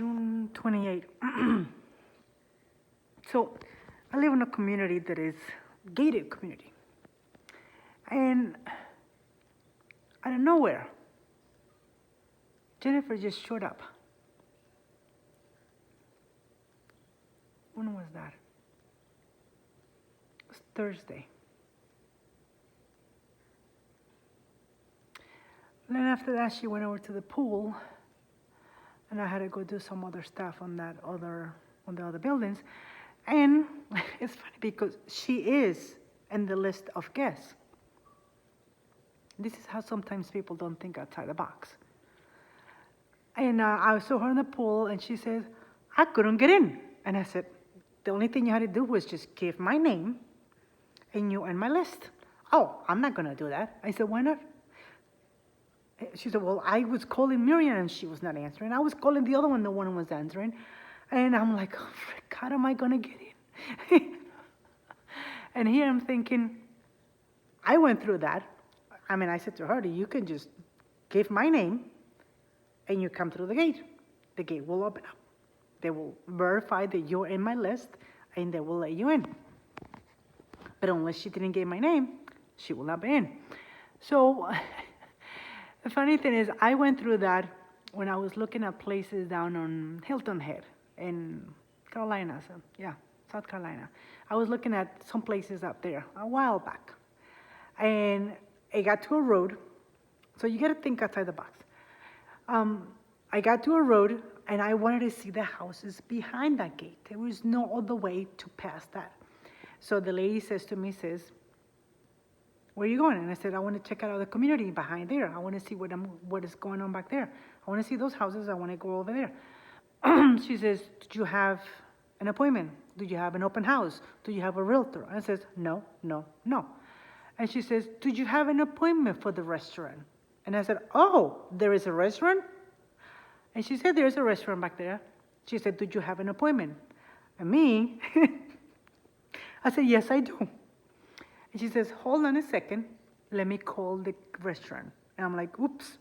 June 28. So I live in a community that is gated community. And out of nowhere, Jennifer just showed up. When was that? It was Thursday. And then after that, she went over to the pool, and I had to go do some other stuff on the other buildings. And it's funny because she is in the list of guests. This is how sometimes people don't think outside the box. And I saw her in the pool, and she says, I couldn't get in. And I said, the only thing you had to do was just give my name, and you're in my list. Oh, I'm not going to do that. I said, why not? She said, well, I was calling Miriam, and she was not answering. I was calling the other one, the one who was answering. And I'm like, oh, frick, how am I going to get in? And here I'm thinking, I went through that. I mean, I said to her, you can just give my name, and you come through the gate. The gate will open up. They will verify that you're in my list, and they will let you in. But unless she didn't give my name, she will not be in. So the funny thing is, I went through that when I was looking at places down on Hilton Head in Carolina. So, yeah, South Carolina. I was looking at some places up there a while back. And I got to a road. So you got to think outside the box. I got to a road, and I wanted to see the houses behind that gate. There was no other way to pass that. So the lady says to me, where are you going? And I said, I want to check out the community behind there. I want to see what is going on back there. I want to see those houses. I want to go over there. She says, did you have an appointment? Did you have an open house? Do you have a realtor? And I says, no, no, no. And she says, did you have an appointment for the restaurant? And I said, oh, there is a restaurant? And she said, there's a restaurant back there. She said, did you have an appointment? And me, I said, yes, I do. And she says, hold on a second. Let me call the restaurant. And I'm like, oops.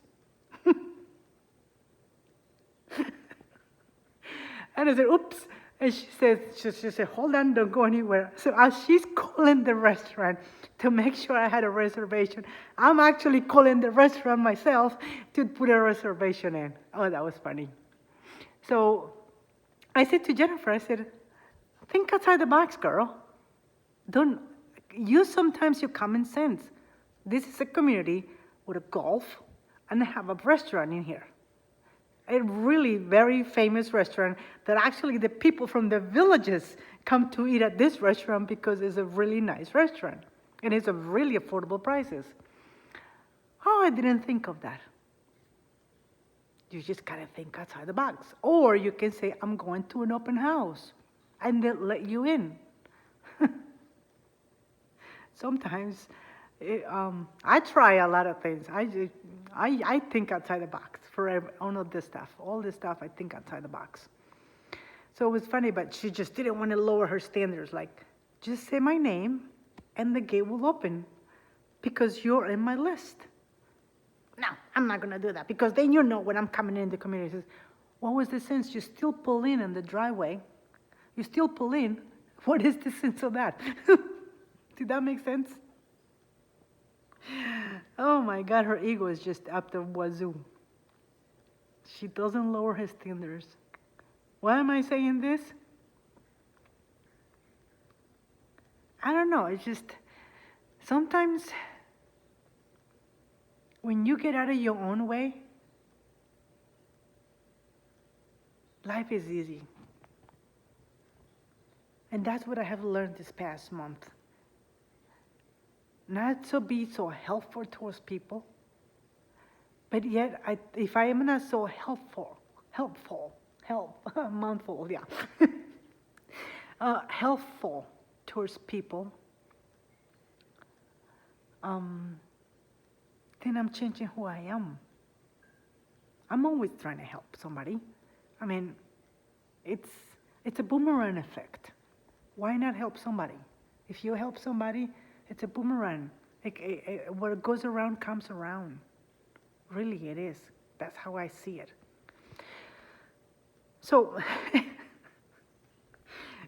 And I said, oops. And she said, hold on, don't go anywhere. So as she's calling the restaurant to make sure I had a reservation, I'm actually calling the restaurant myself to put a reservation in. Oh, that was funny. So I said to Jennifer, I said, think outside the box, girl. Don't use sometimes your common sense. This is a community with a golf, and they have a restaurant in here. A really very famous restaurant that actually the people from the villages come to eat at this restaurant because it's a really nice restaurant. And it's a really affordable prices. Oh, I didn't think of that. You just gotta think outside the box. Or you can say, I'm going to an open house, and they'll let you in. Sometimes I try a lot of things. I think outside the box for all this stuff. All this stuff, I think outside the box. So it was funny, but she just didn't want to lower her standards. Like, just say my name, and the gate will open, because you're in my list. No, I'm not going to do that, because then you know when I'm coming in the community. Says, what was the sense? You still pull in the driveway. You still pull in. What is the sense of that? Did that make sense? Oh my God, her ego is just up the wazoo. She doesn't lower her standards. Why am I saying this? I don't know. It's just sometimes when you get out of your own way, life is easy. And that's what I have learned this past month. Not to be so helpful towards people, but yet if I am not so helpful, helpful towards people, then I'm changing who I am. I'm always trying to help somebody. I mean, it's a boomerang effect. Why not help somebody? If you help somebody, it's a boomerang. What goes around comes around. Really, it is. That's how I see it. So,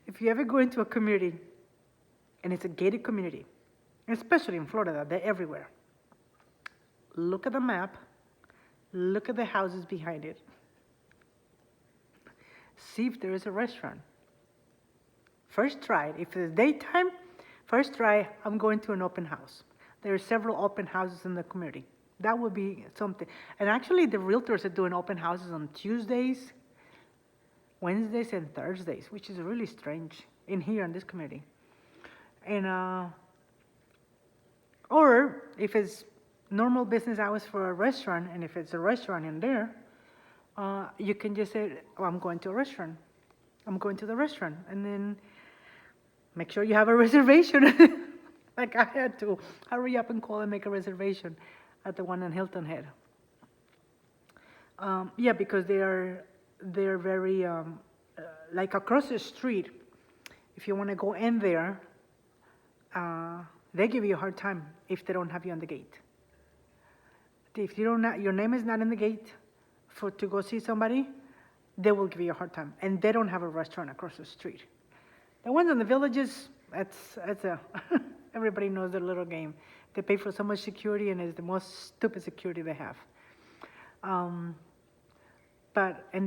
if you ever go into a community, and it's a gated community, especially in Florida, they're everywhere. Look at the map, look at the houses behind it, see if there is a restaurant. First try it. If it's daytime, first try, I'm going to an open house. There are several open houses in the community. That would be something. And actually, the realtors are doing open houses on Tuesdays, Wednesdays, and Thursdays, which is really strange in here in this community. And or if it's normal business hours for a restaurant, and if it's a restaurant in there, you can just say, oh, I'm going to a restaurant. I'm going to the restaurant. And then make sure you have a reservation. Like I had to hurry up and call and make a reservation at the one in Hilton Head. Yeah, because they're very, like across the street, if you want to go in there, they give you a hard time if they don't have you on the gate. If you don't, your name is not in the gate to go see somebody, they will give you a hard time. And they don't have a restaurant across the street. The ones in the villages, that's a, everybody knows their little game. They pay for so much security, and it's the most stupid security they have. And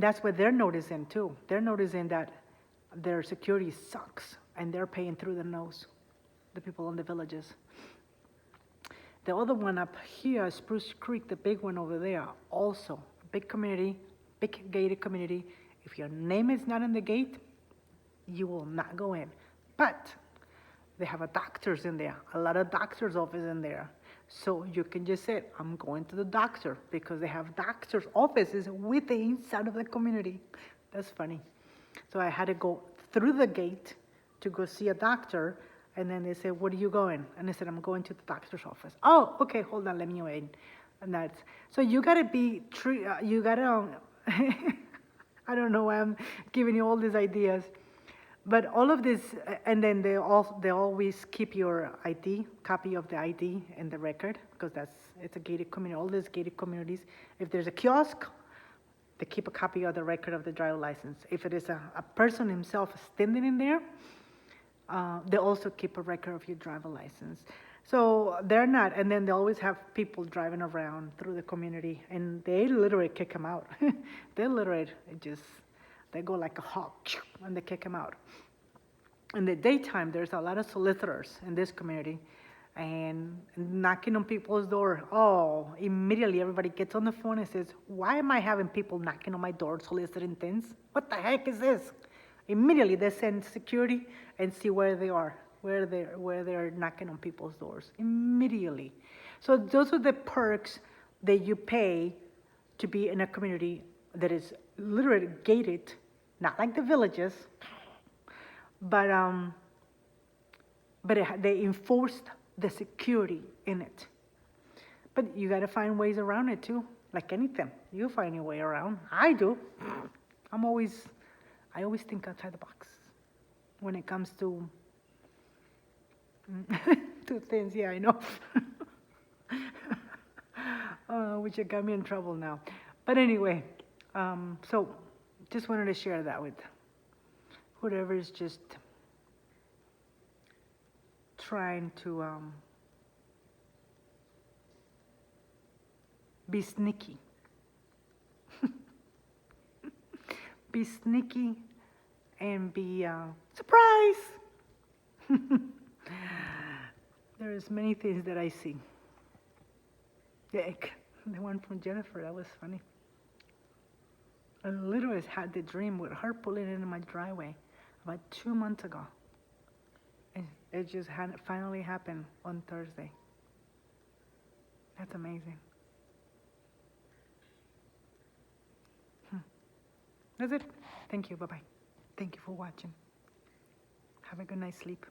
that's what they're noticing too. They're noticing that their security sucks, and they're paying through the nose, the people in the villages. The other one up here, Spruce Creek, the big one over there, also a big community, big gated community. If your name is not in the gate, you will not go in. But they have a doctor's in there, a lot of doctor's offices in there. So you can just say, I'm going to the doctor, because they have doctor's offices with the inside of the community. That's funny. So I had to go through the gate to go see a doctor, and then they said, where are you going? And I said, I'm going to the doctor's office. Oh, okay, hold on, let me wait. And that's, so you gotta be, you gotta, I don't know why I'm giving you all these ideas. But all of this, and then they always keep your ID, copy of the ID and the record, because it's a gated community. All these gated communities, if there's a kiosk, they keep a copy of the record of the driver license. If it is a person himself standing in there, they also keep a record of your driver license. So they're not, and then they always have people driving around through the community, and they literally kick them out. They literally they go like a hawk, and they kick them out. In the daytime, there's a lot of solicitors in this community, and knocking on people's door. Oh, immediately everybody gets on the phone and says, why am I having people knocking on my door soliciting things? What the heck is this? Immediately they send security and see where they are, where they're knocking on people's doors. Immediately. So those are the perks that you pay to be in a community that is literally gated, not like the villages, but they enforced the security in it. But you got to find ways around it too, like anything. You find your way around. I do. I always think outside the box when it comes to to things. Yeah, I know. Which got me in trouble now. But anyway, so just wanted to share that with whoever is just trying to be sneaky. Be sneaky and be surprise. There's many things that I see. The one from Jennifer, that was funny. I literally had the dream with her pulling into my driveway about 2 months ago. And it just finally happened on Thursday. That's amazing. That's it. Thank you. Bye-bye. Thank you for watching. Have a good night's sleep.